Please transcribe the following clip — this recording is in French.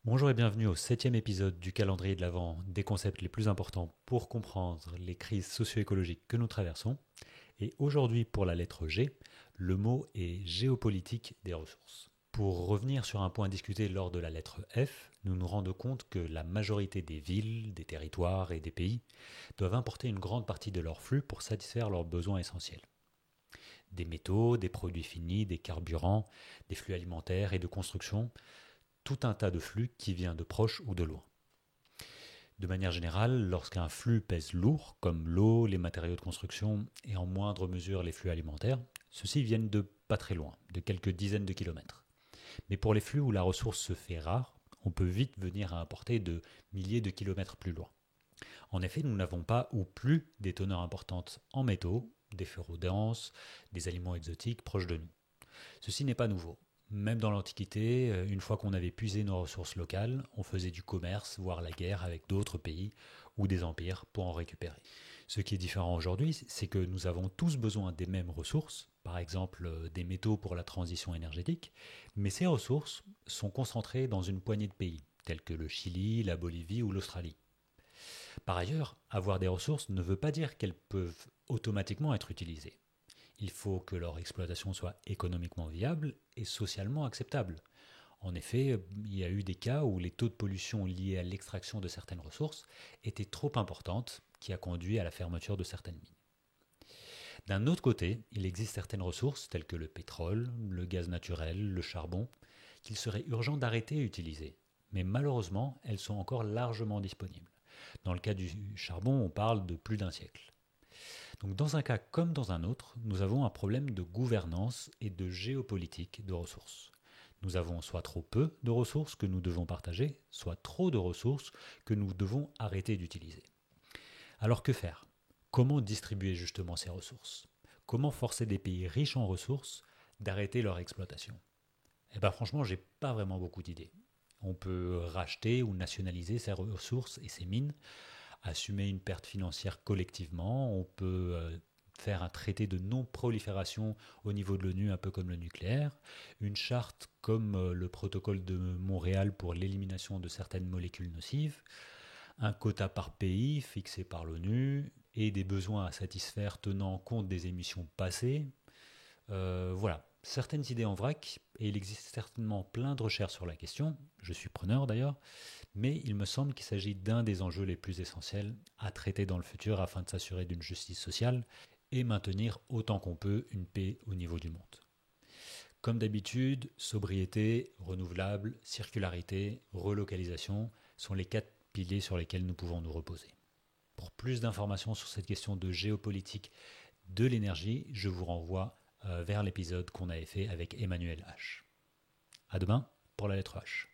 Bonjour et bienvenue au septième épisode du calendrier de l'Avent des concepts les plus importants pour comprendre les crises socio-écologiques que nous traversons. Et aujourd'hui, pour la lettre G, le mot est géopolitique des ressources. Pour revenir sur un point discuté lors de la lettre F, nous nous rendons compte que la majorité des villes, des territoires et des pays doivent importer une grande partie de leur flux pour satisfaire leurs besoins essentiels. Des métaux, des produits finis, des carburants, des flux alimentaires et de construction, tout un tas de flux qui vient de proche ou de loin. De manière générale, lorsqu'un flux pèse lourd, comme l'eau, les matériaux de construction et en moindre mesure les flux alimentaires, ceux-ci viennent de pas très loin, de quelques dizaines de kilomètres. Mais pour les flux où la ressource se fait rare, on peut vite venir à importer de milliers de kilomètres plus loin. En effet, nous n'avons pas ou plus des teneurs importantes en métaux, des ferros denses, des aliments exotiques proches de nous. Ceci n'est pas nouveau. Même dans l'Antiquité, une fois qu'on avait puisé nos ressources locales, on faisait du commerce, voire la guerre avec d'autres pays ou des empires pour en récupérer. Ce qui est différent aujourd'hui, c'est que nous avons tous besoin des mêmes ressources, par exemple des métaux pour la transition énergétique, mais ces ressources sont concentrées dans une poignée de pays, tels que le Chili, la Bolivie ou l'Australie. Par ailleurs, avoir des ressources ne veut pas dire qu'elles peuvent automatiquement être utilisées. Il faut que leur exploitation soit économiquement viable et socialement acceptable. En effet, il y a eu des cas où les taux de pollution liés à l'extraction de certaines ressources étaient trop importantes, qui a conduit à la fermeture de certaines mines. D'un autre côté, il existe certaines ressources, telles que le pétrole, le gaz naturel, le charbon, qu'il serait urgent d'arrêter à utiliser. Mais malheureusement, elles sont encore largement disponibles. Dans le cas du charbon, on parle de plus d'un siècle. Donc dans un cas comme dans un autre, nous avons un problème de gouvernance et de géopolitique de ressources. Nous avons soit trop peu de ressources que nous devons partager, soit trop de ressources que nous devons arrêter d'utiliser. Alors que faire? Comment distribuer justement ces ressources? Comment forcer des pays riches en ressources d'arrêter leur exploitation? Eh bien franchement, j'ai pas vraiment beaucoup d'idées. On peut racheter ou nationaliser ces ressources et ces mines, assumer une perte financière collectivement, on peut faire un traité de non-prolifération au niveau de l'ONU, un peu comme le nucléaire, une charte comme le protocole de Montréal pour l'élimination de certaines molécules nocives, un quota par pays fixé par l'ONU et des besoins à satisfaire tenant compte des émissions passées. Voilà, certaines idées en vrac, et il existe certainement plein de recherches sur la question, je suis preneur d'ailleurs, mais il me semble qu'il s'agit d'un des enjeux les plus essentiels à traiter dans le futur afin de s'assurer d'une justice sociale et maintenir autant qu'on peut une paix au niveau du monde. Comme d'habitude, sobriété, renouvelable, circularité, relocalisation sont les 4 piliers sur lesquels nous pouvons nous reposer. Pour plus d'informations sur cette question de géopolitique de l'énergie, je vous renvoie vers l'épisode qu'on avait fait avec Emmanuel H. À demain pour la lettre H.